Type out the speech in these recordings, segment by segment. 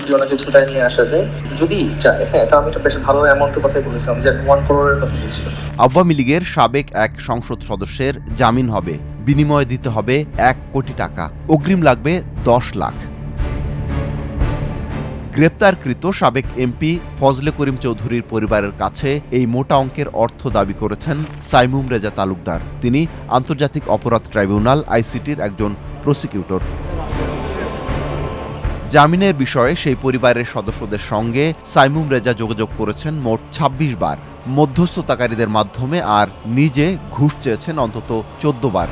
Ultimately ওনাকে ছুটায় নিয়ে আসা যায় যদি চায়। হ্যাঁ, তো আমি একটা বেশ ভালো অ্যামাউন্টের কথাই বলেছিলাম যে 1 করোড়ের কথা বলেছিলাম। আওয়ামী লীগের সাবেক এক সংসদ সদস্যের জামিন হবে, বিনিময়ে দিতে হবে 1 কোটি টাকা, অগ্রিম লাগবে 10 লাখ। গ্রেপ্তারকৃত সাবেক এমপি ফজলে করিম চৌধুরীর পরিবারের কাছে এই মোটা অঙ্কের অর্থ দাবি করেছেন সাইমুম রেজা তালুকদার। তিনি আন্তর্জাতিক অপরাধ ট্রাইব্যুনাল আইসিটির একজন প্রসিকিউটর। জামিনের বিষয়ে সেই পরিবারের সদস্যদের সঙ্গে সাইমুম রেজা যোগাযোগ করেছেন মোট ২৬ বার, মধ্যস্থতাকারীদের মাধ্যমে, আর নিজে ঘুষ চেয়েছেন অন্তত ১৪ বার।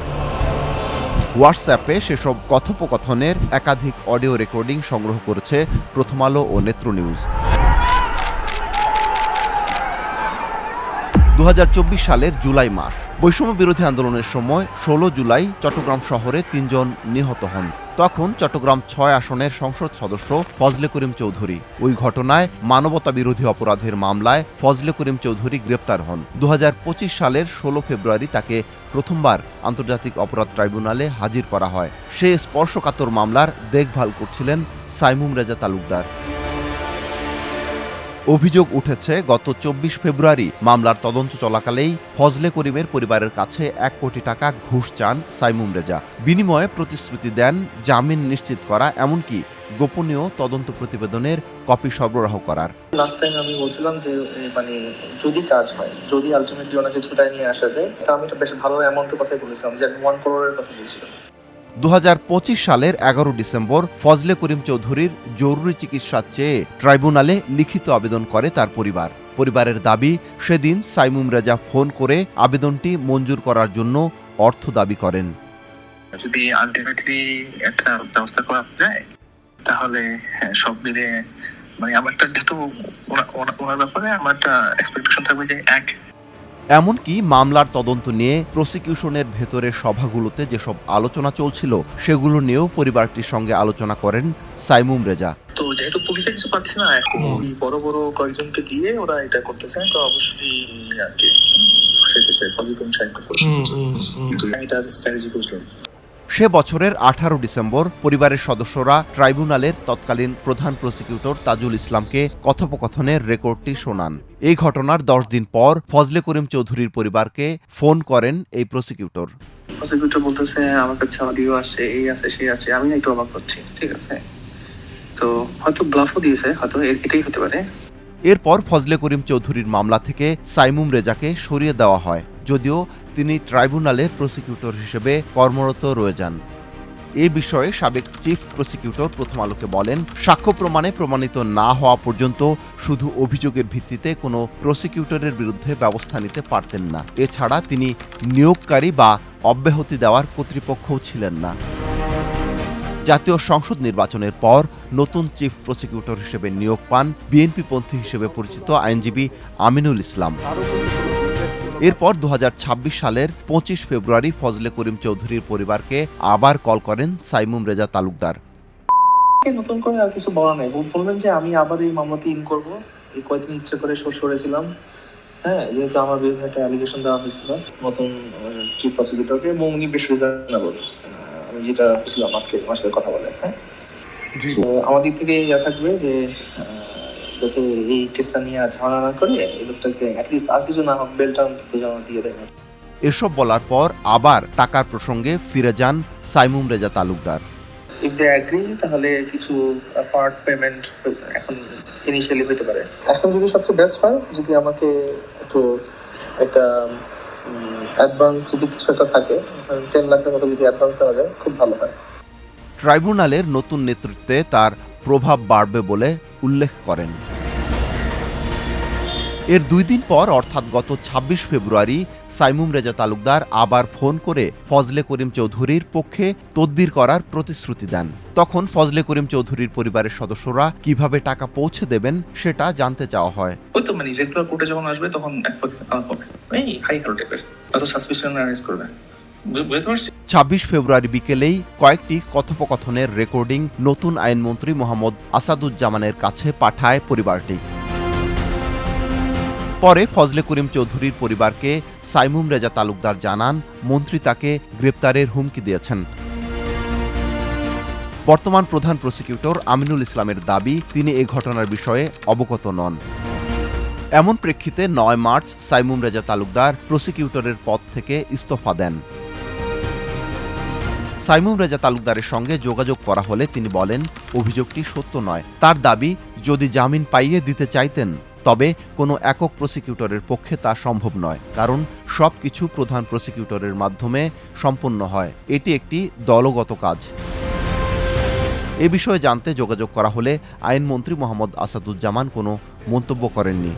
হোয়াটসঅ্যাপে সেসব কথোপকথনের একাধিক অডিও রেকর্ডিং সংগ্রহ করেছে প্রথম আলো ও নেত্র নিউজ। ২০২৪ সালের জুলাই মাস, বৈষম্য বিরোধী আন্দোলনের সময় ১৬ জুলাই চট্টগ্রাম শহরে ৩ জন নিহত হন। তখন চট্টগ্রাম ৬ আসনের সংসদ সদস্য ফজলে করিম চৌধুরী। ওই ঘটনায় মানবতা বিরোধী অপরাধের মামলায় ফজলে করিম চৌধুরী গ্রেপ্তার হন। ২০২৫ সালের ১৬ ফেব্রুয়ারি তাকে প্রথমবার আন্তর্জাতিক অপরাধ ট্রাইব্যুনালে হাজির করা হয়। সেই স্পর্শকাতর মামলার দেখভাল করছিলেন সাইমুম রেজা তালুকদার। অভিযোগ উঠেছে গত ২৪ ফেব্রুয়ারি মামলার তদন্ত চলাকালেই ফজলে করিমের পরিবারের কাছে ১ কোটি টাকা ঘুষ চান সাইমুম রেজা। বিনিময়ে প্রতিশ্রুতি দেন জামিন নিশ্চিত করা, এমনকি গোপনীয় তদন্ত প্রতিবেদনের কপি সরবরাহ করার। লাস্ট টাইম আমি বলছিলাম যে মানে যদি কাজ হয়, যদি আলটিমেটলি ওনাকে ছুটায় নিয়ে আসা যায়, তো আমি একটা বেশ ভালো অ্যামাউন্টের কথাই বলেছিলাম যে 1 করোড়ের কথা বলেছিলাম। ২০২৫ সালের ১১ ডিসেম্বর ফজলে করিম চৌধুরীর জরুরি চিকিৎসা চেয়ে ট্রাইব্যুনালে লিখিত আবেদন করে তার পরিবার। পরিবারের দাবি, সেদিন সাইমুম রেজা ফোন করে আবেদনটি মঞ্জুর করার জন্য অর্থ দাবি করেন। যদি আলটিমেটলি একটা ব্যবস্থা করা যায় তাহলে সব মিলে মানে আমারটা যেহেতু ওনার ব্যাপারে আমার একটা এক্সপেকটেশন থাকবে যে এমনকি মামলার তদন্ত নিয়ে প্রসিকিউশনের ভেতরের সভাগুলোতে যেসব আলোচনা চলছিল সেগুলো নিয়েও পরিবারটির সঙ্গে আলোচনা করেন সাইমুম রেজা। তো যেহেতু পুলিশে কিছু পাচ্ছে না, এখন বড় বড় কয়েকজনকে দিয়ে ওরা এটা করতে চায়, তো অবশ্যই আর কি ফাঁসাইতে চাই ফজলে করিম সাহেবকে। কিন্তু আমি তার স্ট্র্যাটেজি বুঝলাম। সে বছরের ১৮ ডিসেম্বর পরিবারের সদস্যরা ট্রাইব্যুনালের তৎকালীন প্রধান প্রসিকিউটর তাজুল ইসলামকে কথোপকথনের রেকর্ডটি শোনান। এই ঘটনার ১০ দিন পর ফজলে করিম চৌধুরীর পরিবারকে ফোন করেন এই প্রসিকিউটর। প্রসিকিউটর বলতেছে আমার কাছে অডিও আছে, এই আছে সেই আছে, আমি একটু অবাক হচ্ছি। ঠিক আছে, তো হয়তো ব্লাফও দিয়েছে, হয়তো এটাই হতে পারে। এরপর ফজলে করিম চৌধুরীর মামলা থেকে সাইমুম রেজাকে সরিয়ে দেওয়া হয়, যদিও তিনি ট্রাইব্যুনালের প্রসিকিউটর হিসেবে কর্মরত রয়ে যান। এ বিষয়ে সাবেক চিফ প্রসিকিউটর প্রথম আলোকে বলেন, সাক্ষ্য প্রমাণে প্রমাণিত না হওয়া পর্যন্ত শুধু অভিযোগের ভিত্তিতে কোনো প্রসিকিউটরের বিরুদ্ধে ব্যবস্থা নিতে পারতেন না। এছাড়া তিনি নিয়োগকারী বা অব্যাহতি দেওয়ার কর্তৃপক্ষও ছিলেন না। জাতীয় সংসদ নির্বাচনের পর নতুন চিফ প্রসিকিউটর হিসেবে নিয়োগ পান বিএনপিপন্থী হিসেবে পরিচিত আইনজীবী আমিনুল ইসলাম। এরপর ২০২৬ সালের ২৫ ফেব্রুয়ারি ফজলে করিম চৌধুরীর পরিবারকে আবার কল করেন সাইমুম রেজা তালুকদার। নতুন করে আর কিছু বলা নেই, বলবেন যে আমি আবার এই মামলাতে ইন করবো। এই কয়েকদিন ইচ্ছে করে সরেছিলাম, হ্যাঁ, যেহেতু আমার বিরুদ্ধে একটা অ্যালিগেশন দেওয়া হয়েছিল নতুন চিফ প্রসিকিউটরকে, এবং উনি বেশ রিজনেবল, আমি যেটা বুঝলাম আজকে আমার সাথে কথা বলে। হ্যাঁ, আমার দিক থেকে ইয়া থাকবে যে যাতে এই কেসটা নিয়ে আর ঝামেলা না করে এই লোকটাকে অ্যাটলিস্ট আর কিছু না হোক বেলটা অন্তত যেন দিয়ে দেয়। এসব বলার পর আবার টাকার প্রসঙ্গে ফিরে যান Saimum Reza Talukdar. If they agree তাহলে কিছু পার্ট পেমেন্ট এখন ইনিশিয়ালি হতে পারে। এখন যদি সবচেয়ে বেস্ট হয় যদি আমাকে একটু একটা অ্যাডভান্স যদি কিছু একটা থাকে, 10 লাখের মতো যদি অ্যাডভান্স দেওয়া যায় খুব ভালো হয়। ট্রাইব্যুনালের নতুন নেতৃত্বে তার প্রভাব বাড়বে বলে উল্লেখ করেন। এর ২ দিন পর অর্থাৎ গত ২৬ ফেব্রুয়ারি সাইমুম রেজা তালুকদার আবার ফোন করে ফজলে করিম চৌধুরীর পক্ষে তদবির করার প্রতিশ্রুতি দেন। তখন ফজলে করিম চৌধুরীর পরিবারের সদস্যরা কিভাবে টাকা পৌঁছে দেবেন সেটা জানতে চাওয়া হয়। ওই তো মানে রেগুলার কোর্টে যখন আসবে তখন এই হাই হ্যালো টাইপের এত সাসপিশন অ্যারেস্ট করবে। ২৬ ফেব্রুয়ারি বিকেলেই কয়েকটি কথোপকথনের রেকর্ডিং নতুন আইনমন্ত্রী মোহাম্মদ আসাদুজ্জামানের কাছে পাঠায় পরিবারটি। পরে ফজলে করিম চৌধুরীর পরিবারকে সাইমুম রেজা তালুকদার জানান মন্ত্রী তাকে গ্রেপ্তারের হুমকি দিয়েছেন। বর্তমান প্রধান প্রসিকিউটর আমিনুল ইসলামের দাবি তিনি এ ঘটনার বিষয়ে অবগত নন। এমন প্রেক্ষিতে ৯ মার্চ সাইমুম রেজা তালুকদার প্রসিকিউটরের পদ থেকে ইস্তফা দেন। সাইমুম রেজা তালুকদারের সঙ্গে যোগাযোগ করা হলে তিনি বলেন অভিযোগটি সত্য নয়। তার দাবি যদি জামিন পাইয়ে দিতে চাইতেন তবে কোনো একক প্রসিকিউটরের পক্ষে তা সম্ভব নয়, কারণ সবকিছু প্রধান প্রসিকিউটরের মাধ্যমে সম্পন্ন হয়। এটি একটি দলগত কাজ। এ বিষয়ে জানতে যোগাযোগ করা হলে আইনমন্ত্রী মোহাম্মদ আসাদুজ্জামান কোনো মন্তব্য করেননি।